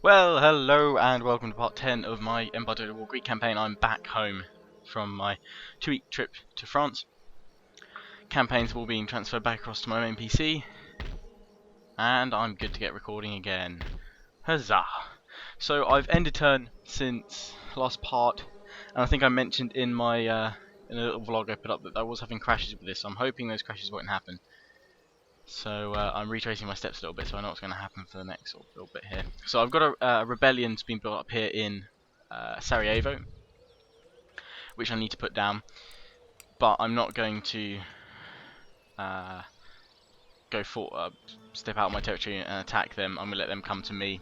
Well, hello and welcome to part 10 of my Empire Total War Greek campaign. I'm back home from my 2-week trip to France. Campaigns all being transferred back across to my main PC, and I'm good to get recording again. Huzzah! So I've ended turn since last part, and I think I mentioned in my in a little vlog I put up that I was having crashes with this. So I'm hoping those crashes won't happen. So I'm retracing my steps a little bit so I know what's going to happen for the next little bit here. So I've got a rebellion's been built up here in Sarajevo, which I need to put down, but I'm not going to step out of my territory and attack them. I'm going to let them come to me.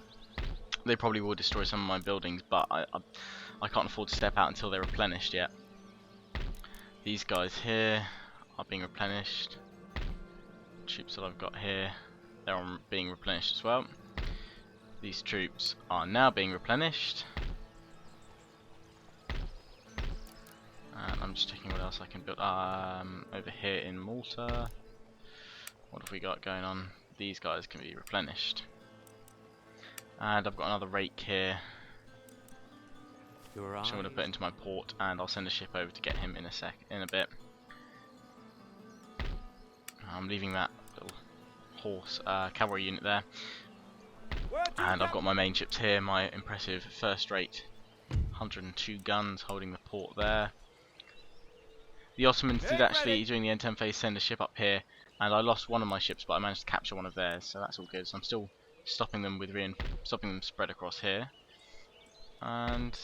They probably will destroy some of my buildings, but I can't afford to step out until they're replenished yet. These guys here are being replenished. Troops that I've got here, they're being replenished as well. These troops are now being replenished. And I'm just checking what else I can build. Over here in Malta, what have we got going on? These guys can be replenished. And I've got another rake here, which I'm going to put into my port, and I'll send a ship over to get him in a bit. I'm leaving that little horse cavalry unit there. And I've got my main ships here, my impressive first-rate 102 guns holding the port there. The Ottomans did actually, during the N10 phase, send a ship up here, and I lost one of my ships, but I managed to capture one of theirs, so that's all good. So I'm still stopping them spread across here. And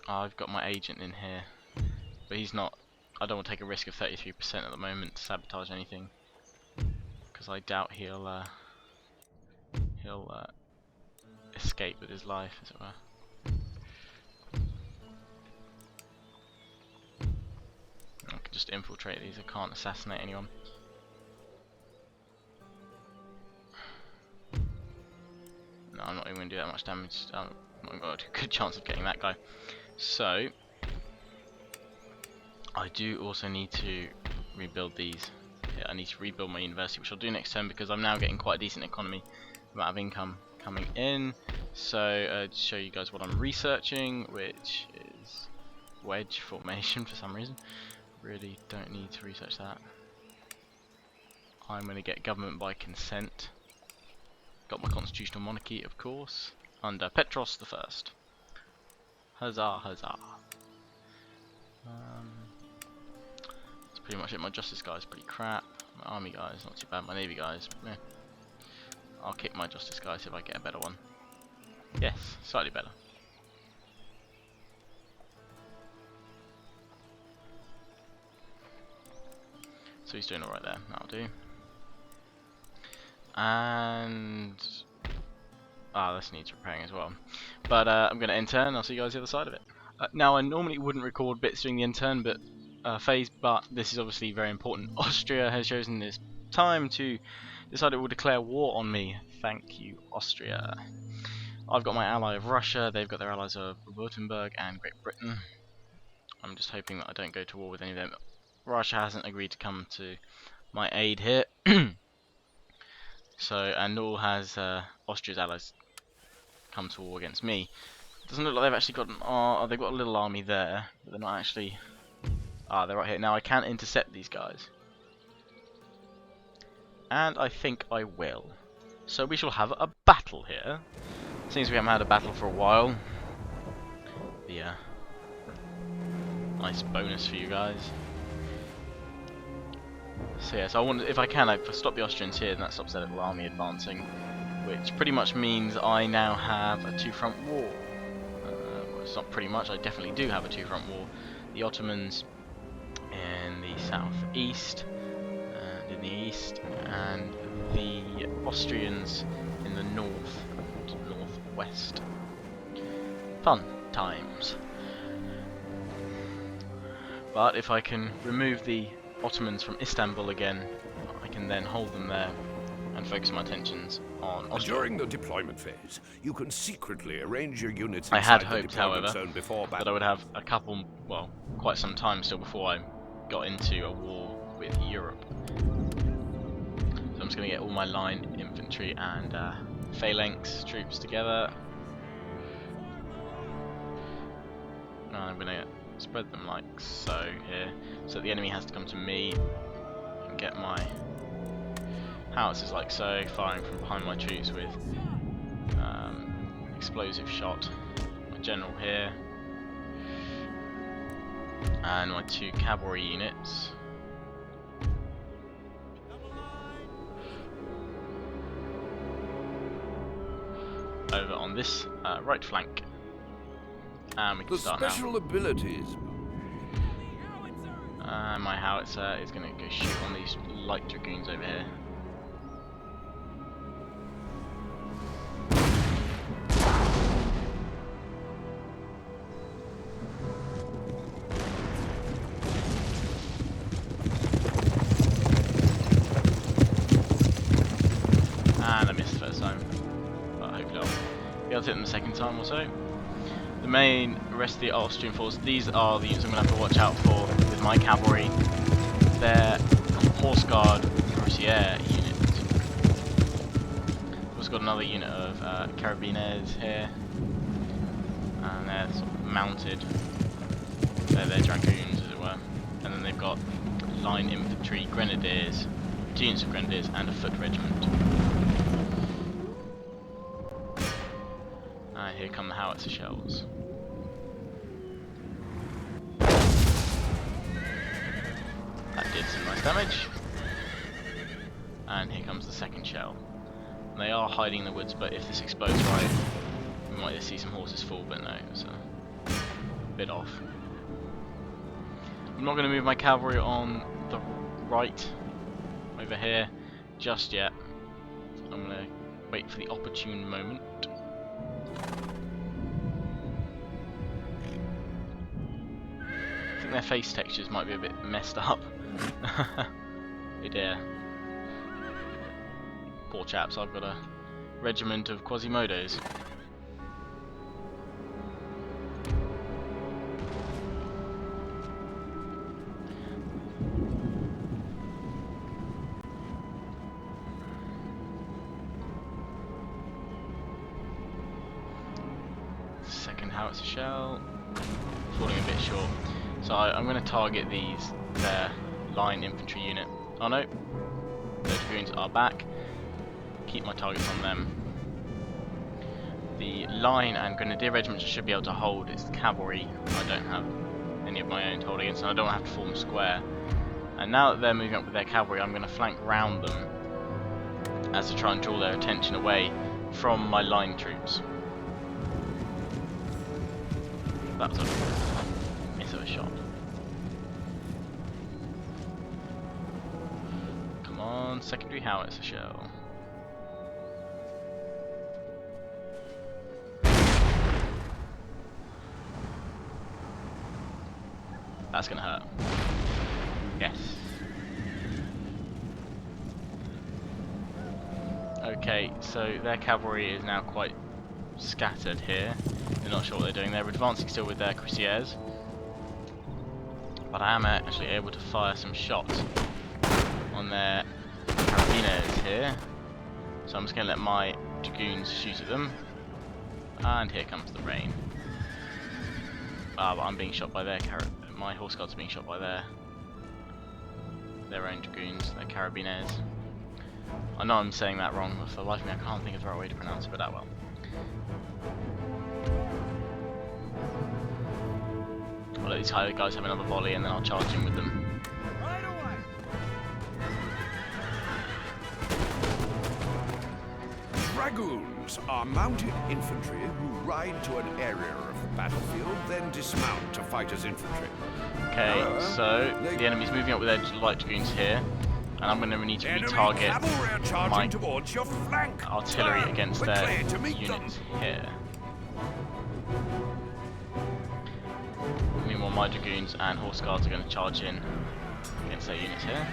I've got my agent in here, but he's not. I don't want to take a risk of 33% at the moment to sabotage anything, because I doubt he'll escape with his life, as it were. I can just infiltrate these. I can't assassinate anyone. No, I'm not even going to do that much damage. I'm not got a good chance of getting that guy. So I do also need to rebuild these. Yeah, I need to rebuild my university, which I'll do next turn because I'm now getting quite a decent amount of income coming in. So to show you guys what I'm researching, which is wedge formation for some reason. Really don't need to research that. I'm going to get government by consent. Got my constitutional monarchy, of course, under Petros the First. Huzzah, huzzah. That's pretty much it. My justice guy is pretty crap. My army guy is not too bad. My navy guys, meh. I'll kick my justice guy, see if I get a better one. Yes, slightly better. So he's doing alright there, that'll do. And this needs repairing as well. But I'm going to end turn, I'll see you guys the other side of it. Now I normally wouldn't record bits during the end turn phase, but this is obviously very important. Austria has chosen this time to decide it will declare war on me. Thank you, Austria. I've got my ally of Russia, they've got their allies of Württemberg and Great Britain. I'm just hoping that I don't go to war with any of them. Russia hasn't agreed to come to my aid here. So, and nor has Austria's allies come to war against me. Doesn't look like they've actually got an they've got a little army there, but they're not actually. They're right here. Now I can intercept these guys, and I think I will. So we shall have a battle here. Seems we haven't had a battle for a while. The nice bonus for you guys. So yeah, so I want, if I can, I stop the Austrians here, and that stops their little army advancing, which pretty much means I now have a two-front war. Well, it's not pretty much, I definitely do have a two-front war. The Ottomans in the southeast and in the east, and the Austrians in the north and northwest. Fun times. But if I can remove the Ottomans from Istanbul again, I can then hold them there and focus my attentions on Austria. During the deployment phase, you can secretly arrange your units I inside had hoped, the deployment however, zone before battle. that I would have a couple, well, quite some time still before I got into a war with Europe. So I'm just going to get all my line infantry and phalanx troops together I'm going to spread them like so here, so the enemy has to come to me and get my howitzers like so, firing from behind my troops with explosive shot. My general here, and my 2 cavalry units. Over on this right flank, and we can start now. Special abilities. My howitzer is going to go shoot on these light dragoons over here. And I missed the first time, but hopefully I'll be able to hit them the second time or so. The main rest of the Austrian force, these are the units I'm going to have to watch out for with my cavalry. They're Horse Guard Cuirassier unit. We've also got another unit of Carabiners here, and they're sort of mounted. They're dragoons, as it were. And then they've got line infantry, grenadiers, 2 units of grenadiers, and a foot regiment. Here come the howitzer shells. That did some nice damage. And here comes the second shell. And they are hiding in the woods, but if this explodes right, we might just see some horses fall, but no, it's a bit off. I'm not going to move my cavalry on the right, over here, just yet. I'm going to wait for the opportune moment. I think their face textures might be a bit messed up. Oh dear. Poor chaps, I've got a regiment of Quasimodos. Second howitzer shell, falling a bit short. So I'm going to target their line infantry unit. Oh no, the dragoons are back. Keep my targets on them. The line and grenadier regiments should be able to hold. It's the cavalry I don't have any of my own to hold against, and I don't have to form a square. And now that they're moving up with their cavalry, I'm going to flank round them as to try and draw their attention away from my line troops. That was a miss of a shot. Come on, secondary howitzer shell. That's gonna hurt. Yes. Okay, so their cavalry is now quite scattered here. They're not sure what they're doing. They're advancing still with their cuirassiers, but I am actually able to fire some shots on their carabiners here. So I'm just going to let my dragoons shoot at them. And here comes the rain. But I'm being shot by my horse guards are being shot by their own dragoons, their carabiners. I know I'm saying that wrong, but for the life of me I can't think of the right way to pronounce it, but that well. I'll let these guys have another volley and then I'll charge in with them. Right away. Dragoons are mounted infantry who ride to an area of the battlefield, then dismount to fight as infantry. Okay, so the enemy's moving up with their light dragoons here, and I'm going to need to retarget my towards your flank. artillery against their clear to meet units here. Meanwhile, my dragoons and horse guards are going to charge in against their units here.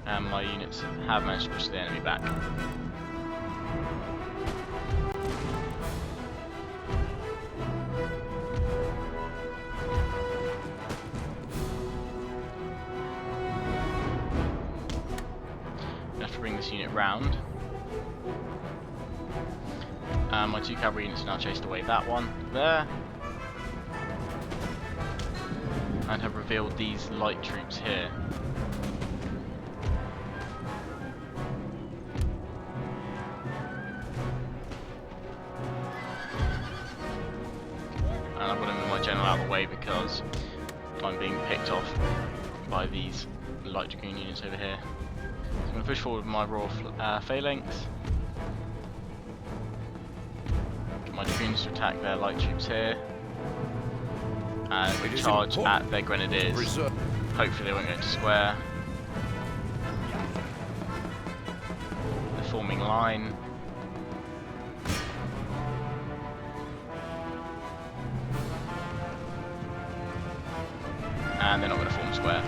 And my units have managed to push the enemy back. I have to bring this unit round. And my 2 cavalry units now chased away that one there. And have revealed these light troops here. And I've got to move my general out of the way because I'm being picked off by these light dragoon units over here. So I'm going to push forward with my raw phalanx. Get my dragoons to attack their light troops here. And charge at their grenadiers. Hopefully they won't go into square. They're forming line. And they're not going to form square.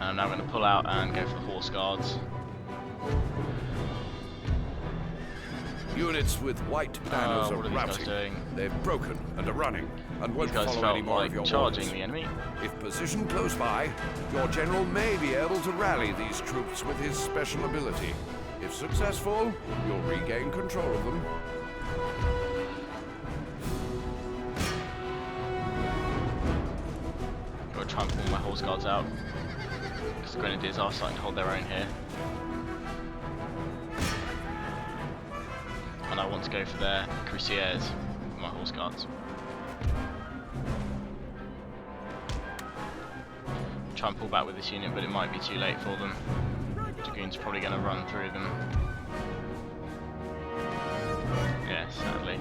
And I'm now going to pull out and go for the horse guards. Units with white banners are what are these guys routing. doing? They've broken and are running, and These won't guys follow felt any more like of your charging orders. the enemy. If positioned close by, your general may be able to rally these troops with his special ability. If successful, you'll regain control of them. Gotta try and pull my horse guards out, because the grenadiers are starting to hold their own here. And I want to go for their cuirassiers with my horse guards. Try and pull back with this unit, but it might be too late for them. Dragoon's probably going to run through them. Yeah, sadly.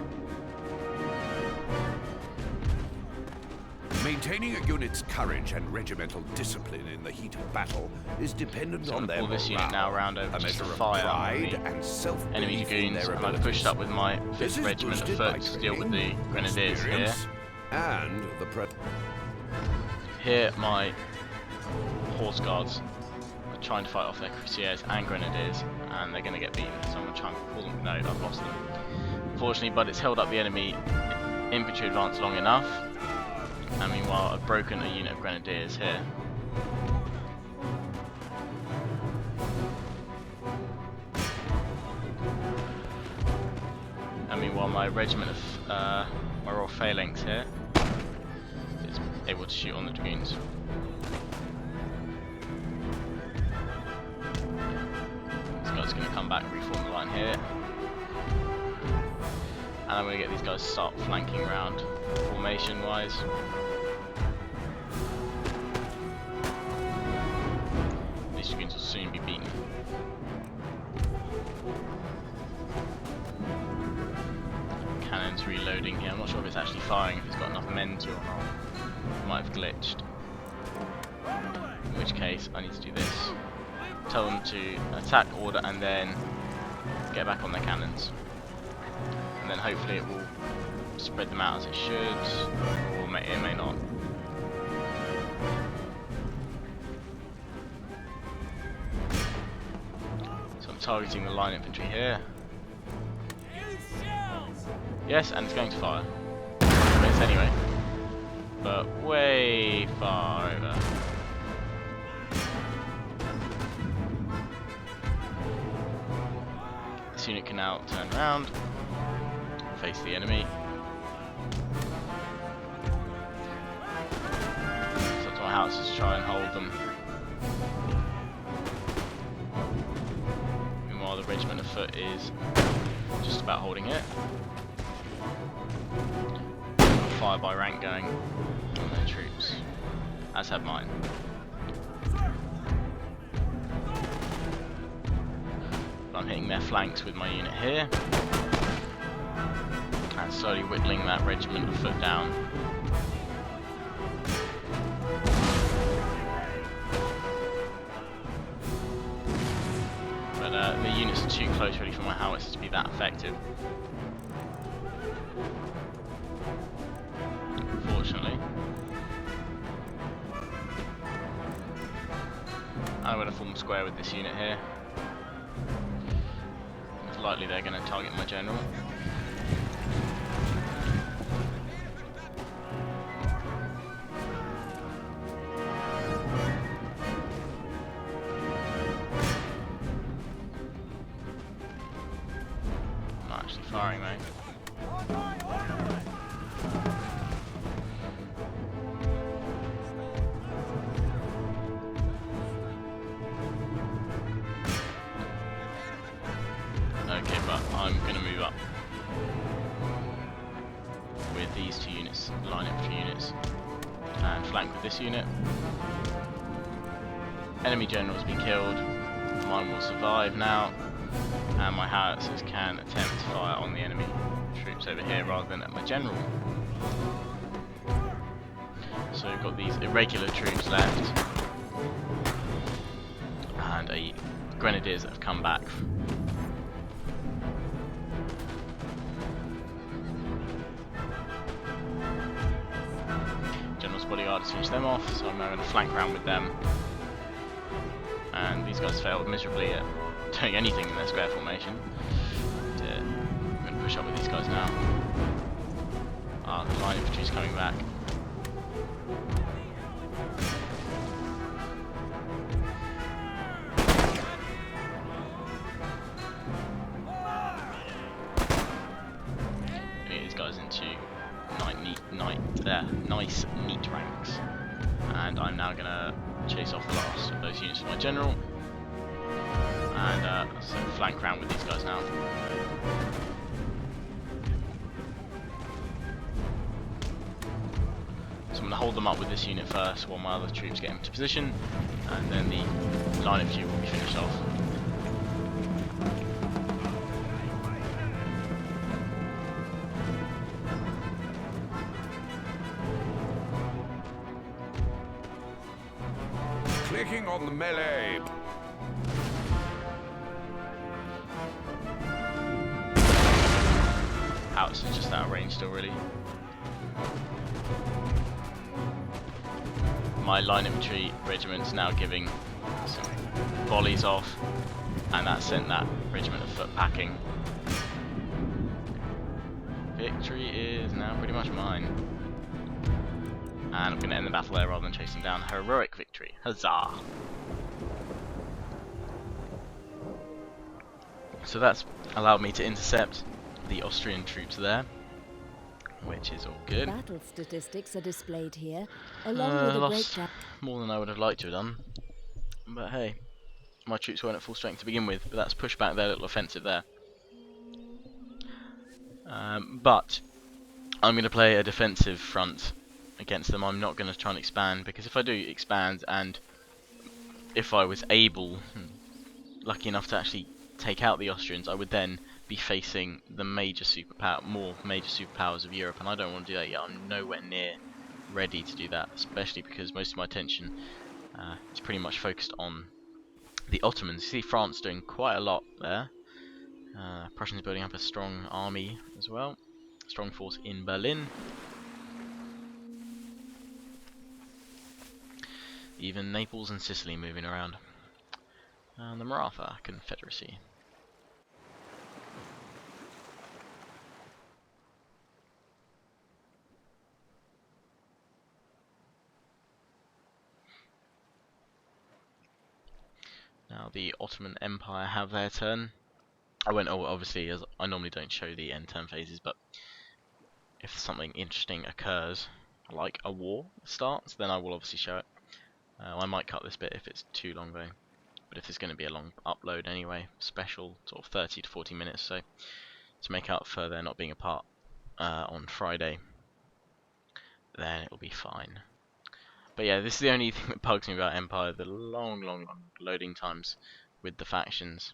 Maintaining a unit's courage and regimental discipline in the heat of battle is dependent So on their pull this morale, unit now round over a just to measure of fire pride on and the self-belief enemy in dragoons, their and I've abilities. pushed up with my This 5th is Regiment of boosted by Foot to deal with the training, grenadiers here. experience, and the Here, my horse guards are trying to fight off their cuirassiers and grenadiers, and they're going to get beaten. So I'm going to try and pull them. No, I've lost them. Unfortunately, but it's held up the enemy infantry advance long enough. And meanwhile, I've broken a unit of grenadiers here. And meanwhile, my regiment of my Royal Phalanx here is able to shoot on the dragoons. This guy's going to come back and reform the line here. And I'm going to get these guys to start flanking around formation wise. These dragoons will soon be beaten. Cannon's reloading here. I'm not sure if it's actually firing, if it's got enough men to or not. It might have glitched. In which case, I need to do this. Tell them to attack, order, and then get back on their cannons. And then hopefully it will spread them out as it should, or it may not. So I'm targeting the line infantry here. Yes, and it's going to fire. Miss anyway, but way far over. This unit can now turn around, face the enemy. So to my houses to try and hold them. Meanwhile, the regiment of foot is just about holding it. Fire by rank going on their troops, as have mine. But I'm hitting their flanks with my unit here, and slowly whittling that regiment of foot down. But the units are too close really for my howitzers to be that effective. Unfortunately. I'm going to form square with this unit here. It's likely they're going to target my general. bang bang. Okay, but I'm gonna move up with these two units, line infantry units, and flank with this unit. Enemy general's been killed. Mine will survive now, and my howitzers can attempt fire on the enemy troops over here rather than at my general. So we've got these irregular troops left, and a grenadiers that have come back. General's bodyguard has finished them off, so I'm now going to flank round with them. And these guys failed miserably at doing anything in their square formation. I'm going to push up with these guys now. The line infantry's coming back. Get these guys into nice neat ranks. And I'm now going to chase off the last of those units for my general. And so flank round with these guys now. So I'm going to hold them up with this unit first while my other troops get into position, and then the line of infantry will be finished off. Clicking on the melee. House is just out of range still, really. My line infantry regiment's now giving some volleys off, and that sent that regiment of foot packing. Victory is now pretty much mine. And I'm going to end the battle there rather than chasing down. Heroic victory. Huzzah! So that's allowed me to intercept the Austrian troops there, which is all good. Battle statistics are displayed here, along with a Lost breakdown. more than I would have liked to have done, but hey, my troops weren't at full strength to begin with, but that's pushed back their little offensive there. But I'm going to play a defensive front against them. I'm not going to try and expand, because if I do expand, and if I was able, lucky enough to actually take out the Austrians, I would then be facing the more major superpowers of Europe, and I don't want to do that yet. I'm nowhere near ready to do that, especially because most of my attention is pretty much focused on the Ottomans. You see France doing quite a lot there. Prussians building up a strong army as well, strong force in Berlin. Even Naples and Sicily moving around. And the Maratha Confederacy. Now the Ottoman Empire have their turn. Obviously, as I normally don't show the end turn phases, but if something interesting occurs, like a war starts, then I will obviously show it. I might cut this bit if it's too long though, but if it's going to be a long upload anyway, special sort of 30 to 40 minutes, so to make up for there not being a part on Friday, then it'll be fine. But yeah, this is the only thing that bugs me about Empire, the long loading times with the factions.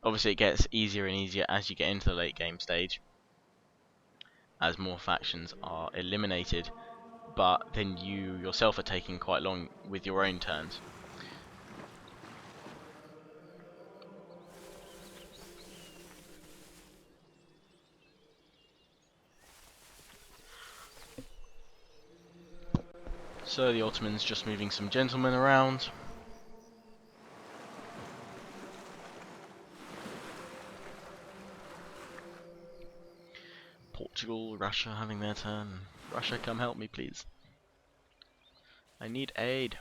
Obviously it gets easier and easier as you get into the late game stage, as more factions are eliminated, but then you yourself are taking quite long with your own turns. So the Ottomans just moving some gentlemen around. Portugal, Russia having their turn. Russia, come help me please. I need aid.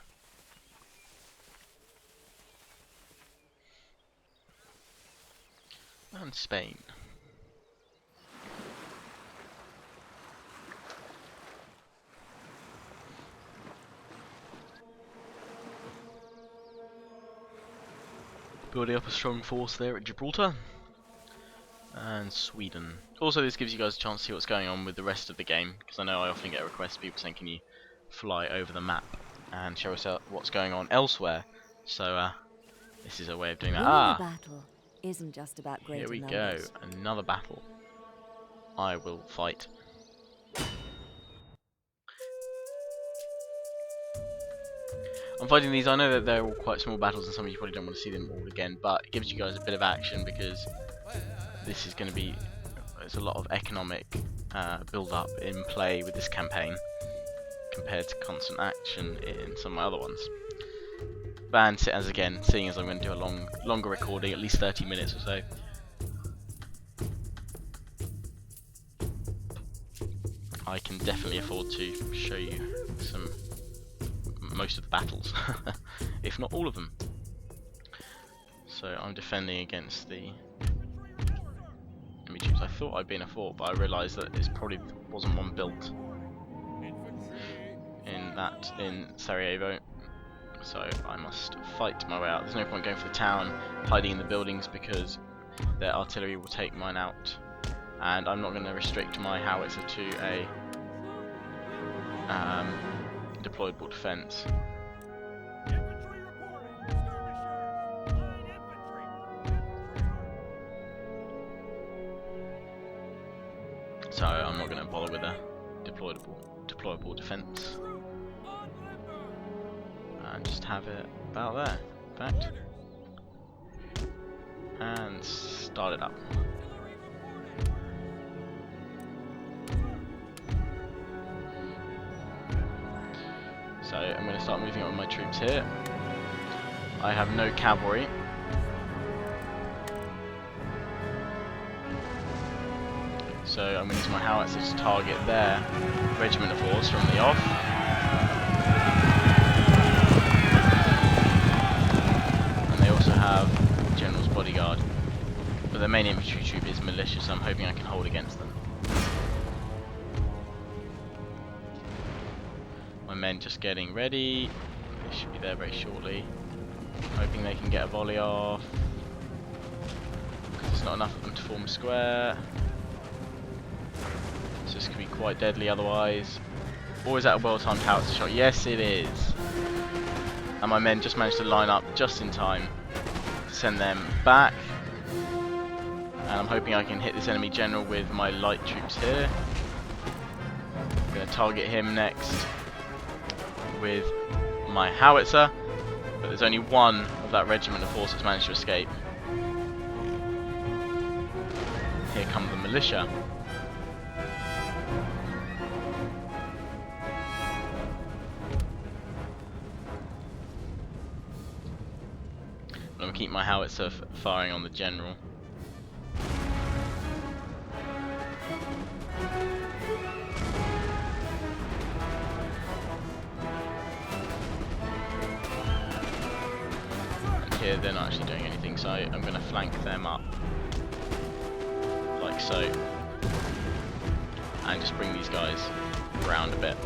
And Spain. building up a strong force there at Gibraltar. And Sweden. Also, this gives you guys a chance to see what's going on with the rest of the game, because I know I often get requests, people saying, can you fly over the map and show us what's going on elsewhere. So, this is a way of doing that. Winning a battle isn't just about greater Here we numbers. go. Another battle. I will fight. I'm fighting these. I know that they're all quite small battles and some of you probably don't want to see them all again, but it gives you guys a bit of action because this is going to be, there's a lot of economic build-up in play with this campaign compared to constant action in some of my other ones. And as again, seeing as I'm going to do a longer recording, at least 30 minutes or so, I can definitely afford to show you most of the battles, if not all of them. So I'm defending against the enemy troops. I thought I'd be in a fort, but I realised that it probably wasn't one built in Sarajevo. So I must fight my way out. There's no point going for the town, hiding in the buildings, because their artillery will take mine out. And I'm not going to restrict my howitzer to a deployable defence. So I'm not going to bother with a deployable defence. And just have it about there, in fact. And start it up. So I'm going to start moving on my troops here. I have no cavalry. So I'm going to use my howitzer to target their regiment of horse from the off. And they also have General's bodyguard. But their main infantry troop is militia, so I'm hoping I can hold against them. My men just getting ready. They should be there very shortly. Hoping they can get a volley off. Because there's not enough of them to form a square. So this could be quite deadly otherwise. Or is that a well-timed howitzer shot? Yes, it is. And my men just managed to line up just in time to send them back. And I'm hoping I can hit this enemy general with my light troops here. I'm going to target him next with my howitzer, but there's only one of that regiment of horse that's managed to escape. Here come the militia. I'm going to keep my howitzer firing on the general. Here they're not actually doing anything, so I'm going to flank them up like so, and just bring these guys around a bit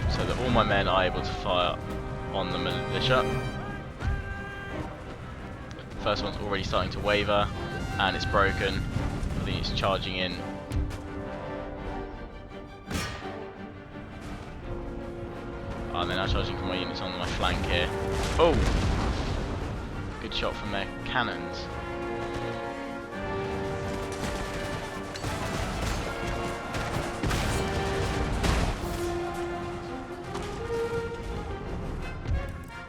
so that all my men are able to fire on the militia. The first one's already starting to waver and it's broken. I think it's charging in. Oh, they're now charging from my units on my flank here. Oh! Good shot from their cannons.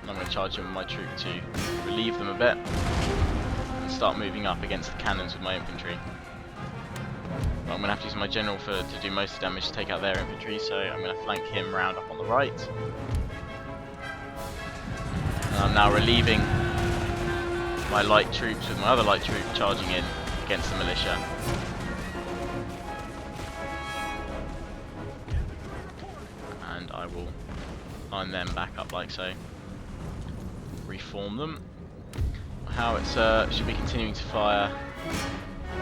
And I'm going to charge in with my troop to relieve them a bit and start moving up against the cannons with my infantry. But I'm going to have to use my general to do most of the damage to take out their infantry, so I'm going to flank him round up on the right. And I'm now relieving my light troops with my other light troop charging in against the militia. And I will line them back up like so. Reform them. My howitzer should be continuing to fire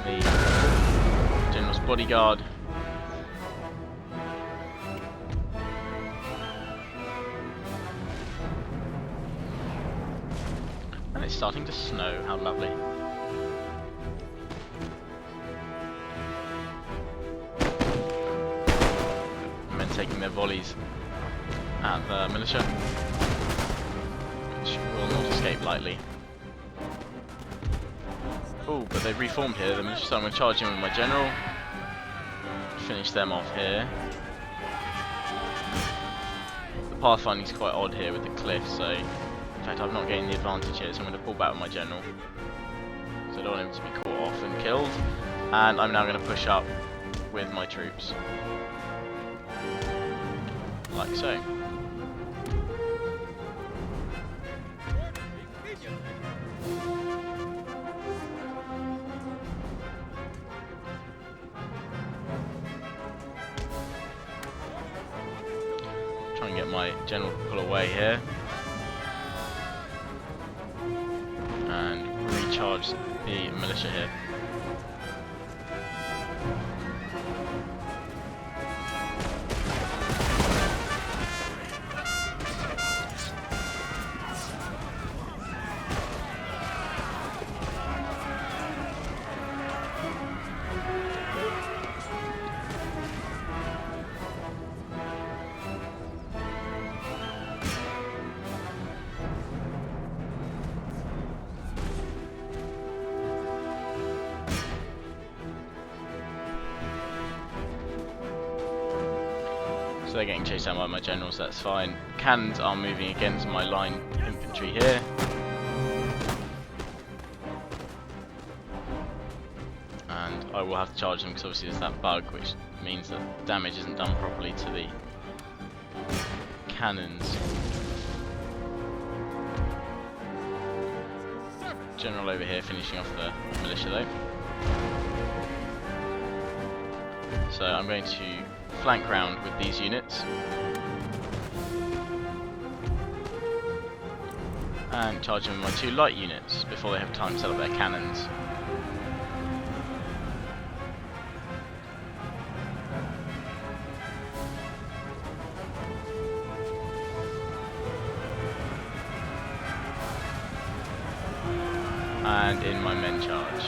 the General's bodyguard. it's starting to snow. How lovely. Men taking their volleys at the militia, which will not escape lightly. Oh, but they've reformed here, the militia, so I'm going to charge in with my general. Finish them off here. The pathfinding is quite odd here with the cliff, so in fact I've not gained the advantage here, so I'm going to pull back with my general. So I don't want him to be caught off and killed. And I'm now going to push up with my troops. Like so. Try and get my general to pull away here. And recharge the militia here. So they're getting chased down by my generals, that's fine. Cannons are moving against my line infantry here. And I will have to charge them because obviously there's that bug, which means that damage isn't done properly to the cannons. General over here finishing off the militia though. So I'm going to flank round with these units and charge them with my 2 light units before they have time to set up their cannons. And in my men charge.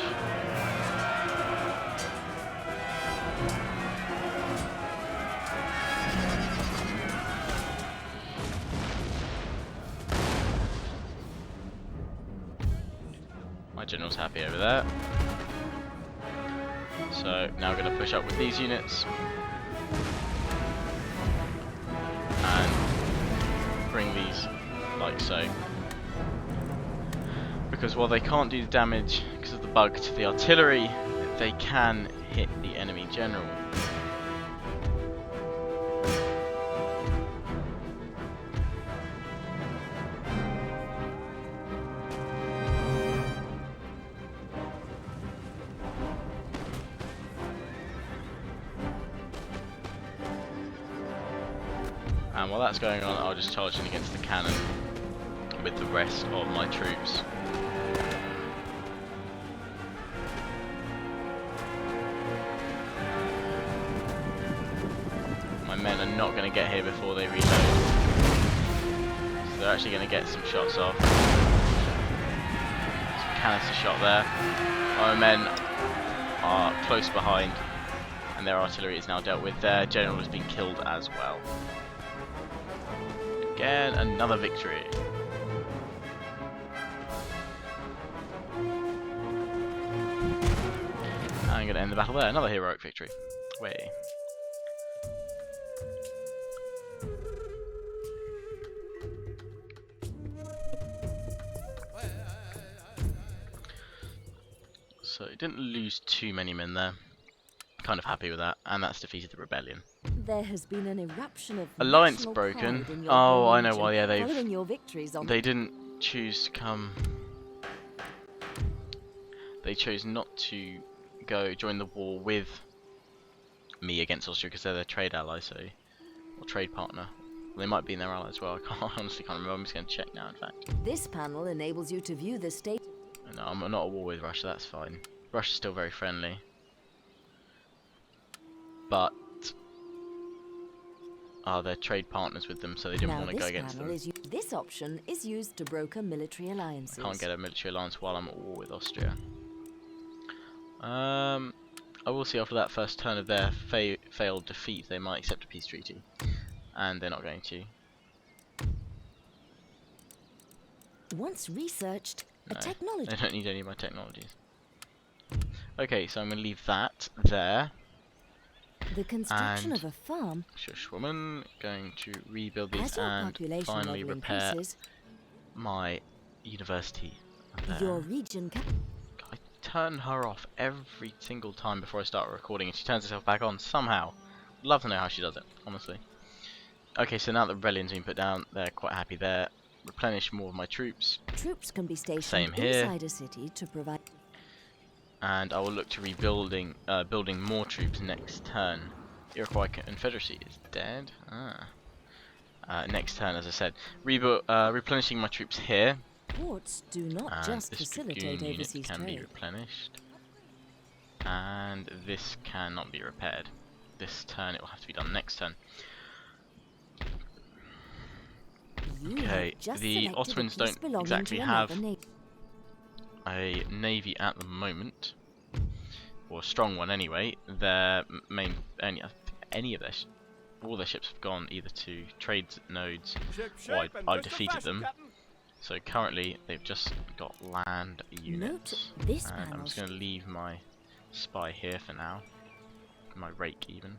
My general's happy over there. So now we're going to push up with these units and bring these like so. Because while they can't do the damage because of the bug to the artillery, they can hit the enemy general. And while that's going on, I'll just charge in against the cannon with the rest of my troops. My men are not going to get here before they reload, so they're actually going to get some shots off. Some canister shot there. My men are close behind, and their artillery is now dealt with. Their general has been killed as well. Again, another victory. I'm going to end the battle there. Another heroic victory. Way. So it didn't lose too many men there. Kind of happy with that, and that's defeated the rebellion. There has been an eruption of Alliance national broken. pride in your Oh, I know region, why. Yeah, following your victories on they didn't choose to come. They chose not to go join the war with me against Austria because they're their trade ally, so or trade partner. They might be in their ally as well. I honestly can't remember. I'm just going to check now. In fact, This panel enables you to view the state. no, I'm not at war with Russia. That's fine. Russia's still very friendly, but they're trade partners with them, so they didn't Now want to go this against panel them. is this option is used to broker military alliances. I can't get a military alliance while I'm at war with Austria. I will see after that first turn of their failed defeat, they might accept a peace treaty, and they're not going to. Once researched, a No, technology. they don't need any of my technologies. Okay, so I'm going to leave that there. The construction And of a farm. shush woman, going to rebuild these As your and population finally level repair increases, my university. your region can. I turn her off every single time before I start recording, and she turns herself back on somehow. Love to know how she does it, honestly. Okay, so now the rebellion's been put down, they're quite happy there. Replenish more of my troops, Troops can be stationed Same here. inside a city to provide. and I will look to rebuilding, building more troops next turn. Iroquois Confederacy is dead. Next turn, as I said, replenishing my troops here. Ports do not And just this facilitate dragoon unit overseas can be trade. replenished, and this cannot be repaired this turn. It will have to be done next turn. You Okay, have just the selected a Ottomans piece don't belonging exactly to have another nation. a navy at the moment, or a strong one anyway. Their main, any of their, all their ships have gone either to trade nodes, or I've defeated them. So currently they've just got land units, Note this and I'm panel just going to leave my spy here for now, my rake even.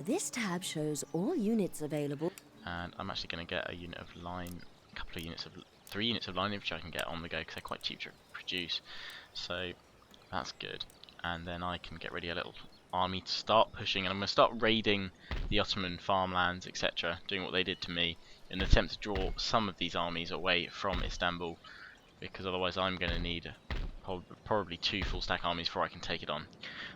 This tab shows all units available. And I'm actually going to get a unit of line, a couple of units of, 3 units of line which I can get on the go because they're quite cheap to produce. So that's good. And then I can get ready a little army to start pushing, and I'm going to start raiding the Ottoman farmlands, etc., doing what they did to me in an attempt to draw some of these armies away from Istanbul, because otherwise I'm going to need probably 2 full stack armies before I can take it on.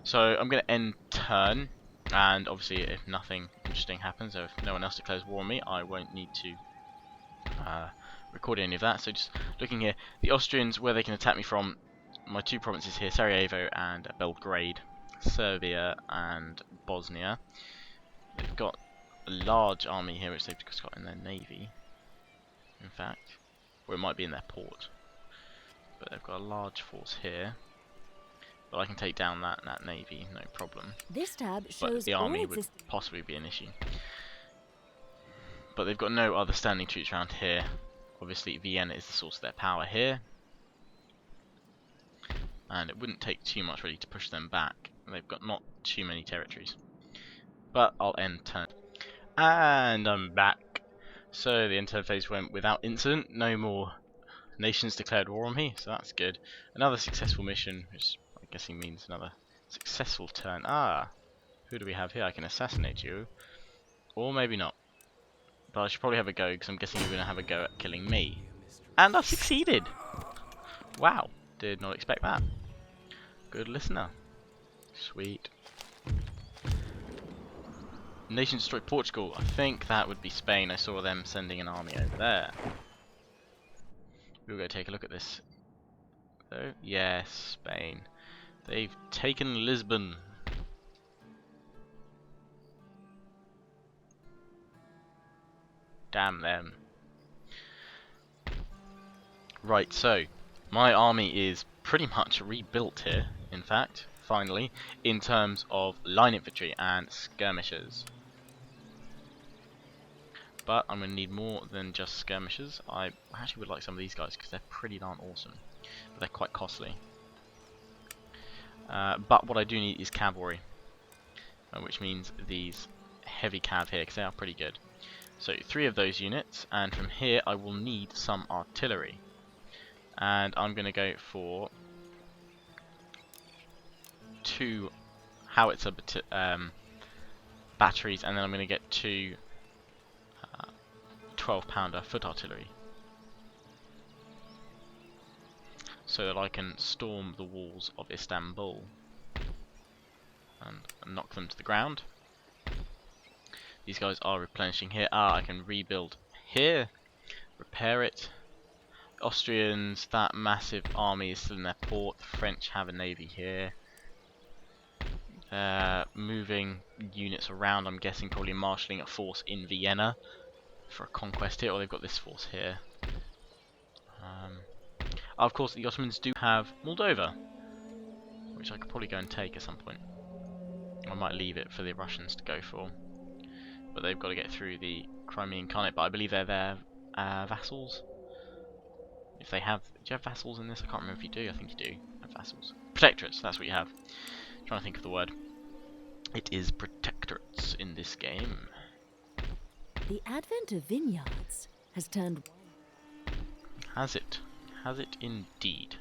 So I'm going to end turn. And obviously, if nothing interesting happens, or if no one else declares war on me, I won't need to record any of that. So just looking here, the Austrians, where they can attack me from, my 2 provinces here, Sarajevo and Belgrade, Serbia and Bosnia. They've got a large army here, which they've just got in their navy, in fact, or it might be in their port. But they've got a large force here. But I can take down that navy, no problem. This tab But shows the army all would possibly be an issue. But they've got no other standing troops around here. Obviously Vienna is the source of their power here. And it wouldn't take too much really to push them back. They've got not too many territories. But I'll end turn. And I'm back. So the end-turn phase went without incident. No more nations declared war on me, so that's good. Another successful mission, which I'm guessing means another successful turn. Who do we have here? I can assassinate you. Or maybe not. But I should probably have a go, because I'm guessing you're going to have a go at killing me. And I've succeeded! Wow, did not expect that. Good listener. Sweet. Nation destroyed Portugal. I think that would be Spain. I saw them sending an army over there. We'll go take a look at this. Oh, yes, Spain. They've taken Lisbon. Damn them. Right, so my army is pretty much rebuilt here, in fact, finally, in terms of line infantry and skirmishers. But I'm going to need more than just skirmishers. I actually would like some of these guys because they're pretty darn awesome, but they're quite costly. But what I do need is cavalry, which means these heavy cav here, because they are pretty good. So 3 of those units, and from here I will need some artillery. And I'm going to go for 2 howitzer batteries, and then I'm going to get 2 12-pounder foot artillery, so that I can storm the walls of Istanbul and knock them to the ground. These guys are replenishing here. I can rebuild here, repair it. Austrians, that massive army is still in their port. The French have a navy here. moving units around. I'm guessing probably marshalling a force in Vienna for a conquest here, or they've got this force here. Of course, the Ottomans do have Moldova, which I could probably go and take at some point. I might leave it for the Russians to go for, but they've got to get through the Crimean Khanate. But I believe they're their vassals. If they have, do you have vassals in this? I can't remember if you do. I think you do have vassals. Protectorates. That's what you have. I'm trying to think of the word. It is protectorates in this game. The advent of vineyards has turned. Has it? Has it indeed?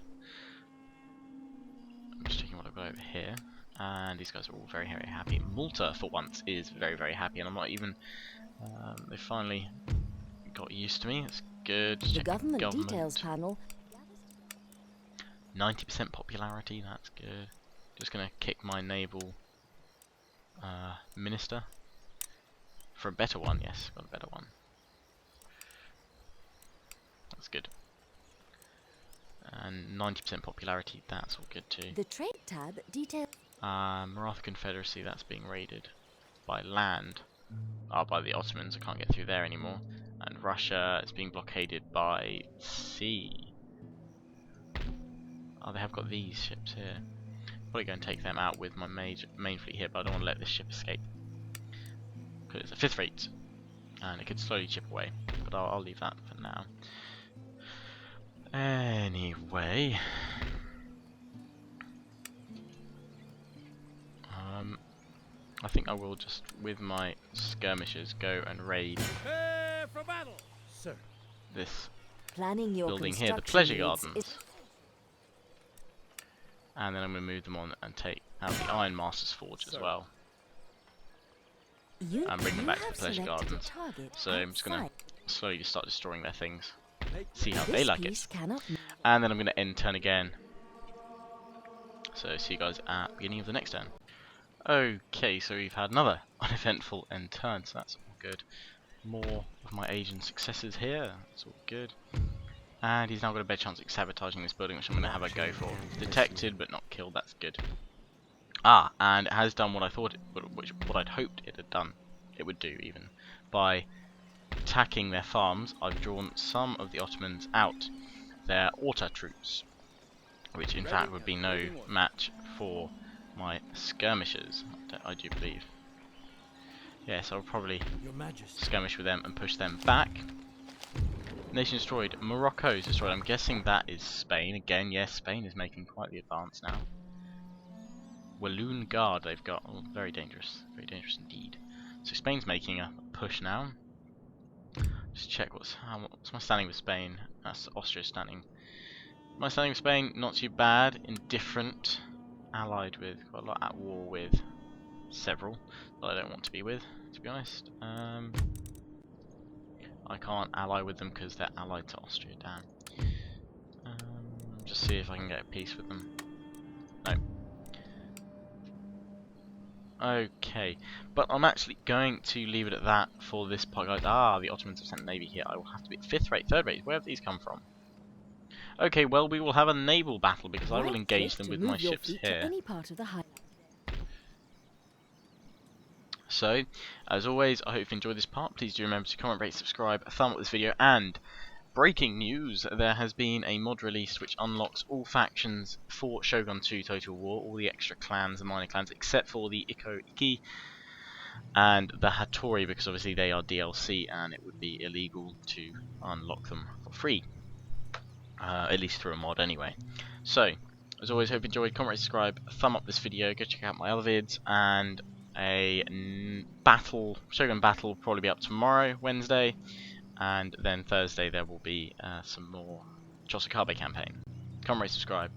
I'm just checking what I've got over here. And these guys are all very, very happy. Malta, for once, is very, very happy. And I'm not even... they finally got used to me. That's good. Just The check government details panel. 90% popularity. That's good. Just going to kick my naval minister. For a better one, yes. Got a better one. That's good. And 90% popularity, that's all good too. The trade tab details. Maratha Confederacy, that's being raided by land. By the Ottomans, I can't get through there anymore. And Russia is being blockaded by sea. Oh, they have got these ships here. Probably go and take them out with my main fleet here, but I don't want to let this ship escape. Because it's a 5th rate, and it could slowly chip away. But I'll leave that for now. Anyway, I think I will just, with my skirmishers, go and raid For battle, sir. this Planning your building here, the construction Pleasure needs Gardens. And then I'm going to move them on and take out the Ironmaster's Forge as well. And bring them back to the Pleasure Gardens. So I'm just going to slowly just start destroying their things. See how they like it. And then I'm going to end turn again. So see you guys at the beginning of the next turn. Okay, so we've had another uneventful end turn, so that's all good. More of my agent successes here, that's all good. And he's now got a better chance of sabotaging this building, which I'm going to have a go for. Detected but not killed, that's good. And it has done what I thought, what I'd hoped it had done. It would do even. By attacking their farms, I've drawn some of the Ottomans out. Their auto troops, which in fact would be no match for my skirmishers, I do believe. Yes, I'll probably skirmish with them and push them back. Nation destroyed. Morocco is destroyed. I'm guessing that is Spain. Again, yes, Spain is making quite the advance now. Walloon Guard they've got. Oh, very dangerous. Very dangerous indeed. So Spain's making a push now. Just check what's my standing with Spain. That's Austria standing. My standing with Spain, not too bad. Indifferent. Allied with, quite a lot at war with several that I don't want to be with, to be honest. I can't ally with them because they're allied to Austria, damn. Just see if I can get a peace with them. No. Okay, but I'm actually going to leave it at that for this part, guys. The Ottomans have sent navy here. I will have to be 5th rate, 3rd rate. Where have these come from? Okay, well, we will have a naval battle because I will engage them with my ships here. So, as always, I hope you enjoyed this part. Please do remember to comment, rate, subscribe, thumb up this video, and breaking news, there has been a mod released which unlocks all factions for Shogun 2 Total War, all the extra clans and minor clans, except for the Iki and the Hattori, because obviously they are DLC and it would be illegal to unlock them for free. At least through a mod anyway. So, as always, hope you enjoyed. Comment, rate, subscribe, thumb up this video, go check out my other vids, and a Shogun battle will probably be up tomorrow, Wednesday, and then Thursday there will be some more Chosokabe campaign. Comment, rate, subscribe.